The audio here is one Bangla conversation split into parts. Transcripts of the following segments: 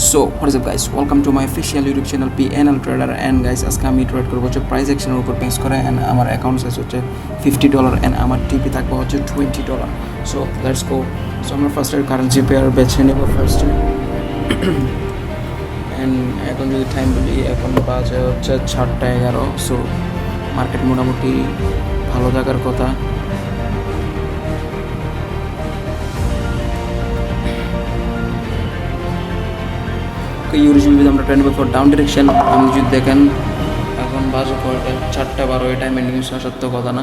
So what is up guys, welcome to my official YouTube channel PNL TRADER and guys আজকে আমি ট্রেড করব হচ্ছে প্রাইস অ্যাকশনের উপর বেস করে and আমার অ্যাকাউন্ট সাইজ হচ্ছে $50 and আমার টিপি থাকবে হচ্ছে $20. So let's go. সো আমরা ফার্স্ট এর কারেন্সি পেয়ার বেছে নেব ফার্স্টে and এখন যদি টাইম বলি এখন বাজে হচ্ছে 7:11। সো মার্কেট মোটামুটি ভালো থাকার কথা। ইউজুয়ালি আমরা ট্রেন্ড ফর ডাউন ডিরেকশন আমি যদি দেখেন এখন বাজে পড়ে 4:12 এই টাইমে নিউজ আসার তো কথা না।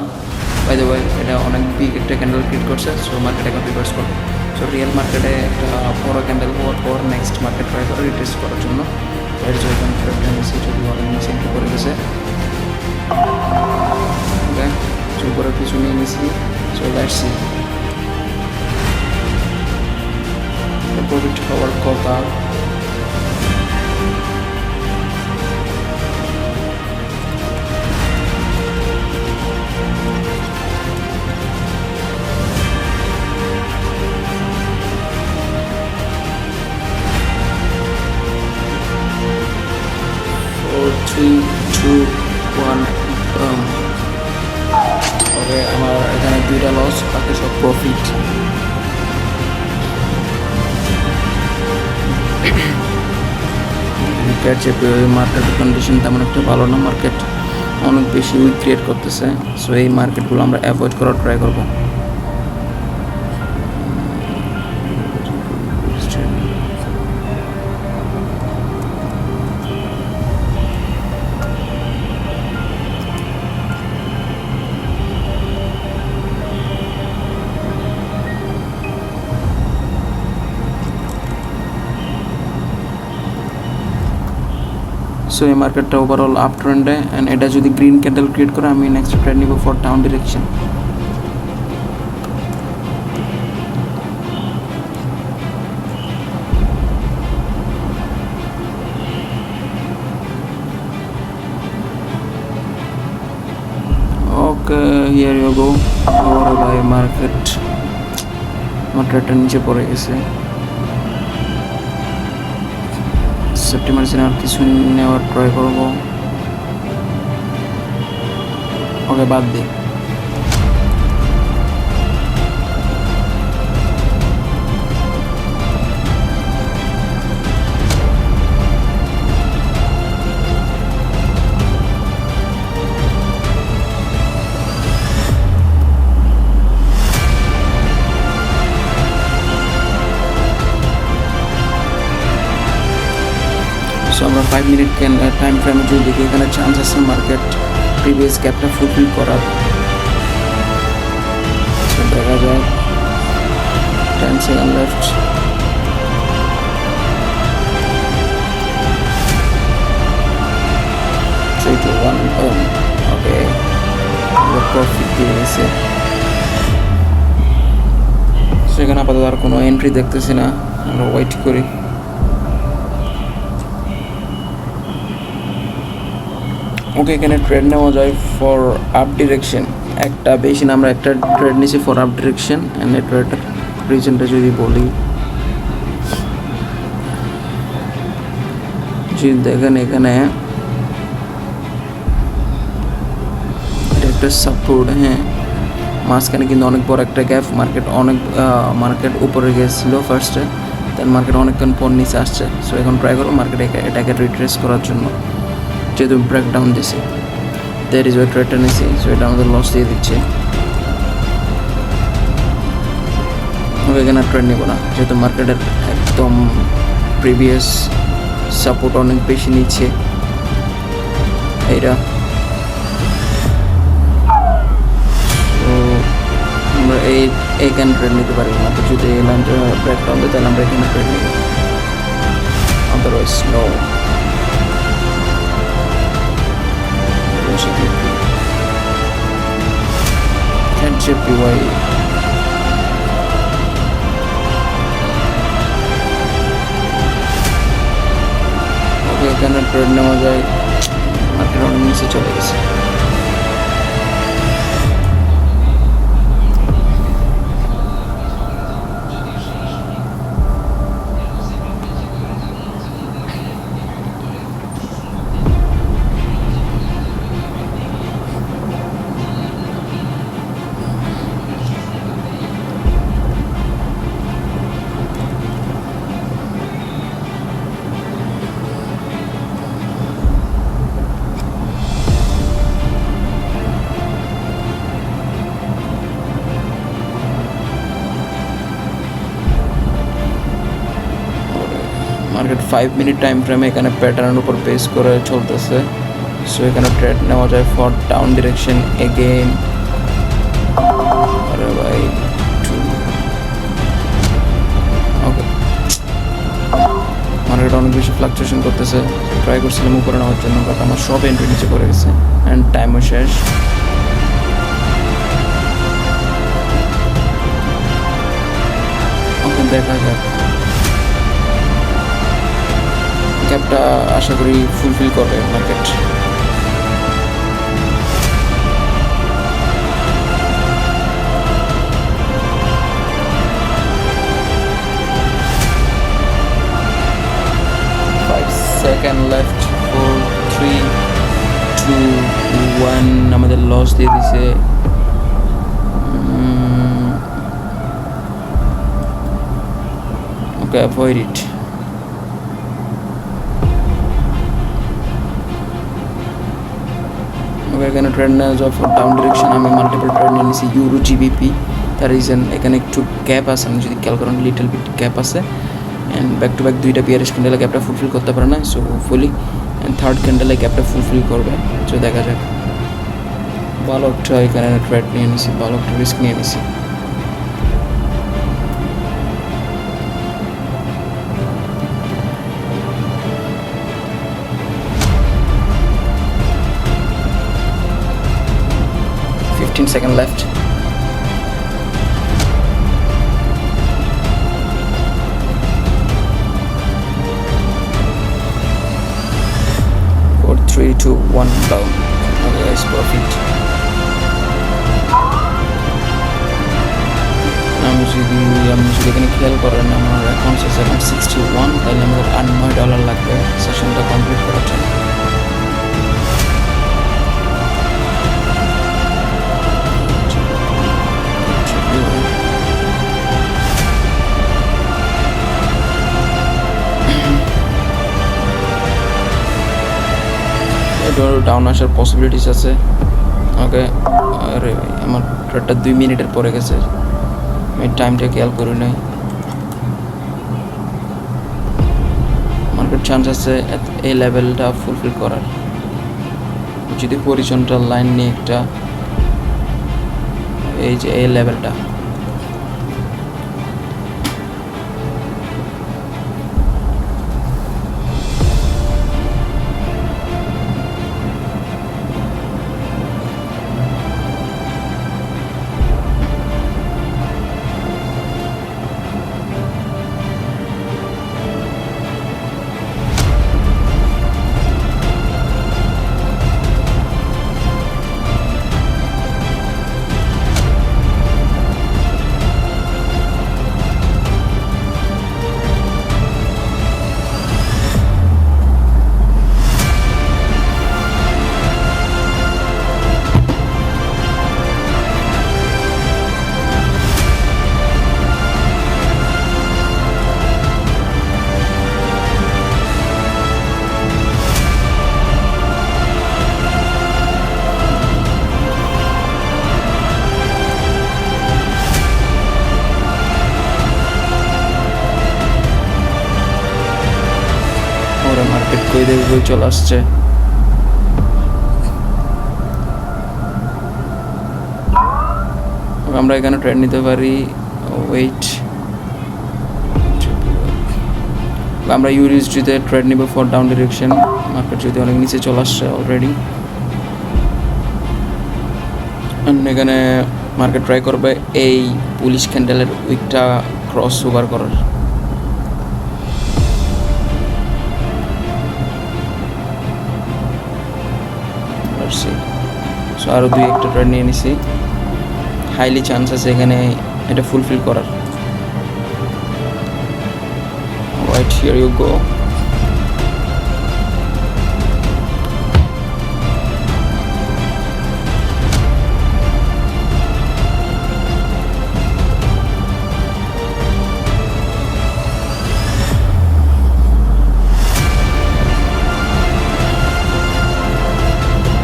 বাই দ্য ওয়ে এটা অনেক বিগ একটা ক্যান্ডেল ক্রিয়েট করছে। সো মার্কেট এখন রিভার্স করবে। সো রিয়েল মার্কেটে একটা বড় ক্যান্ডেল হওয়ার পর নেক্সট মার্কেট ট্রাই করে রিট্রেস করার জন্য এর জন্য টেন্ডেন্সি যদি অনেক নিচে এন্ট্রি করে গেছে। ওকে, সো উপরে কিছু নিয়ে নিয়েছি। সো লেটস সি প্রফিট হওয়ার কথা। ওকে, আমার এখানে 2টা লস, বাকি সব প্রফিট। মার্কেটের কন্ডিশন তেমন একটা ভালো না, মার্কেট অনেক বেশি উইক ক্রিয়েট করতেছে। সো এই মার্কেটগুলো আমরা অ্যাভয়েড করার ট্রাই করবো। সো এই মার্কেটটা ওভারঅল আপ ট্রেন্ডে অ্যান্ড এটা যদি গ্রিন ক্যান্ডেল ক্রিয়েট করে আমি নেক্সট ট্রেড নিব for down direction. Okay, here you go. ওরে ভাই, মার্কেট আমার ট্রেডটা নিচে পড়ে গেছে। সেপ্টেম্বর আর কিছু নেওয়ার ট্রাই করবো। ওকে, বাদ দিই। সো আমরা 5 মিনিট টাইম ফ্রেমে যদি দেখি এখানে চান্স আছে মার্কেট প্রিভিয়াস গ্যাপটা ফুলফিল করার। দেখা যায় 10 সেকেন্ড লেফট। ওকে, প্রফিট দিয়ে গেছে। সেখানে আপাতত আর কোনো এন্ট্রি দেখতেছি না, আমরা ওয়েট করি। ওকে, এখানে ট্রেড নেওয়া যায় ফর আপ ডিরেকশন। একটা বেশি না, আমরা একটা ট্রেড নিয়েছি ফর আপ ডিরেকশন অ্যান্ড এই ট্রেডটার রিজনটা যদি বলি, যদি দেখেন এখানে এটা একটা সাপোর্ট, হ্যাঁ মাঝখানে কিন্তু অনেক বড় একটা গ্যাপ। মার্কেট উপরে গেছিলো ফার্স্টে, দেন মার্কেট অনেকক্ষণ পর নিচে আসছে। সো এখন ট্রাই করবো মার্কেট এটাকে রিট্রেস করার জন্য, যেহেতু ব্রেকডাউন দিছে। দ্যাট ইজ ওয়াই ট্রেডটা নিয়েছি। সো এটা আমাদের লস দিয়ে দিচ্ছে। ওকে, এখানে ট্রেড নেবো না, যেহেতু মার্কেটের একদম প্রিভিয়াস সাপোর্ট অনেক বেশি নিচ্ছে এইটা। তো আমরা এইখানে ট্রেড নিতে পারি না। তো যদি এই লাইনটা ব্রেকডাউন দেয় তাহলে আমরা এখানে ট্রেড নেব, আদারওয়াইজ নো। JPY ওকে, এখানে ট্রেড নেওয়া যায়। মার্কেট অনেক নিচে চলে গেছে। মার্কেট 5 মিনিট টাইম ফ্রেমে এখানে প্যাটার্নের উপর বেস করে চলতেছে। সো এখানে ট্রেড নেওয়া যায় ফর ডাউন ডিরেকশন এগেইন। আরে ভাই ওকে, মার্কেট অনেক বেশি ফ্লাকচুয়েশন করতেছে। ট্রাই করছিলাম উপরে নেওয়ার জন্য, বাট আমার সব এন্ট্রি নিচে পড়ে গেছে অ্যান্ড টাইমও শেষ। ওকে, দেখা যাক। গ্যাপটা আশা করি ফুলফিল করবে মার্কেট। সেকেন্ড লেফট, 4 3 2 1 আমাদের লস দিয়ে দিছে। ওকে, অ্যাভয়েড ইট। ওকে, এখানে ট্রেড নেওয়া যায় ফর ডাউন ডিরেকশন। আমি মাল্টিপল ট্রেড নিয়ে নিয়েছি ইউরো জিবিপি। তার রিজন এখানে একটু গ্যাপ আছে, আমি যদি খেয়াল করেন লিটল বিট গ্যাপ আছে। অ্যান্ড ব্যাক টু ব্যাক দুইটা বিয়ারিশ ক্যান্ডেলে গ্যাপটা ফুলফিল করতে পারে না। সো হোপফুলি অ্যান্ড থার্ড ক্যান্ডেলে গ্যাপটা ফুলফিল করবে। সো দেখা যাক। ভালো একটা এখানে ট্রেড নিয়ে নিছি, ভালো একটা রিস্ক নিয়ে নিছি। Second left. Four, 3 2 1 down. Okay guys, profit. আমি যদি এখানে খেয়াল করেন আমার অ্যাকাউন্ট আছে এখন 61, তাহলে আমাদের আর $9 লাগবে সেশনটা কমপ্লিট করার জন্য। ডাউন আসার পসিবিলিটিস আছে। ওকে, আরে ভাই আমার ট্রেডটা 2 মিনিটের পরে গেছে, আমি টাইমটা খেয়াল করি নাই। মার্কেট চান্স আছে এই লেভেলটা ফুলফিল করার, যদি হরিজন্টাল লাইন নিয়ে একটা, এই যে এই লেভেলটা। মার্কেট কই দেখবে চলে আসছে। আমরা এখানে ট্রেড নিতে পারি। ওয়েট, আমরা ইউএসডিতে ট্রেড নিব ফর ডাউন ডিরেকশন। মার্কেট যদি অনেক নিচে চলে আসছে অলরেডি, এখানে মার্কেট ট্রাই করবে এই পুলিশ ক্যান্ডেলের উইকটা ক্রস ওভার করার। সো আরও 2-1টা ট্রেড নিয়ে নিছি, হাইলি চান্স আছে এখানে এটা ফুলফিল করার। Right, here you go.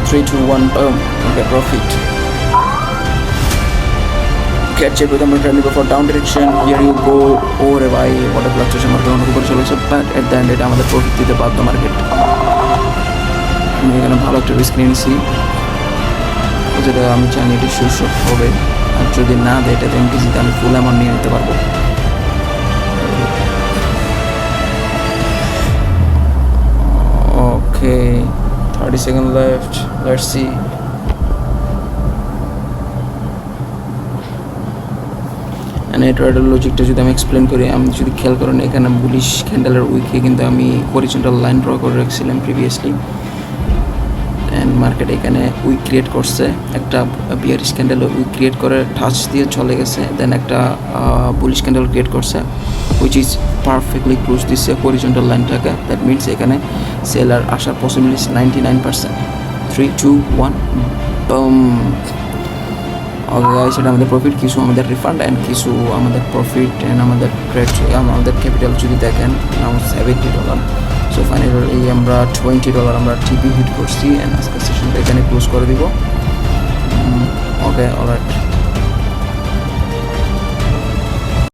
Three, two, one, boom. Okay, profit. catch it with a trend for down direction. Here you go. ওরে ভাই ওটা ফ্লাকচুয়েশন মার্কেট অনেক উপরে চলেছে, বাট এট দ্য এন্ড এটা আমাদের প্রফিট দিতে বাধ্য মার্কেট। আমি এখানে ভালো একটা রিস্ক নিয়ে নিছি, যেটা আমি জানি এটা শীর্ষক হবে, আর যদি না দেয় এটাতে এমপিজিতে আমি ফুল অ্যামাউন্ট নিয়ে নিতে পারবো। Okay 30 second left, let's see. Trader লজিকটা যদি আমি এক্সপ্লেন করি, আমি যদি খেয়াল করেন এখানে বুলিশ ক্যান্ডেলের উইকে কিন্তু আমি হরিজন্টাল লাইন ড্র করে রাখছিলাম প্রিভিয়াসলি, অ্যান্ড মার্কেট এখানে উইক ক্রিয়েট করছে, একটা বিয়ারিশ ক্যান্ডেল উইক ক্রিয়েট করে টাচ দিয়ে চলে গেছে, দেন একটা বুলিশ ক্যান্ডেল ক্রিয়েট করছে হুইচ ইজ পারফেক্টলি ক্লোজ দিচ্ছে হরিজন্টাল লাইনটাকে। দ্যাট মিনস এখানে সেলার আসার পসিবিলিটিস 99%। 3, 2, 1 বম। ওকে গাইস, এটা আমাদের প্রফিট, কিছু আমাদের রিফান্ড অ্যান্ড কিছু আমাদের প্রফিট অ্যান্ড আমাদের ট্রেড, আমাদের ক্যাপিটাল যদি দেখেন $70। সো ফাইনালি আমরা $20 আমরা টিপি হিট করছি, অ্যান্ড আজকের সেশনটা এখানে ক্লোজ করে দিব। Okay alright.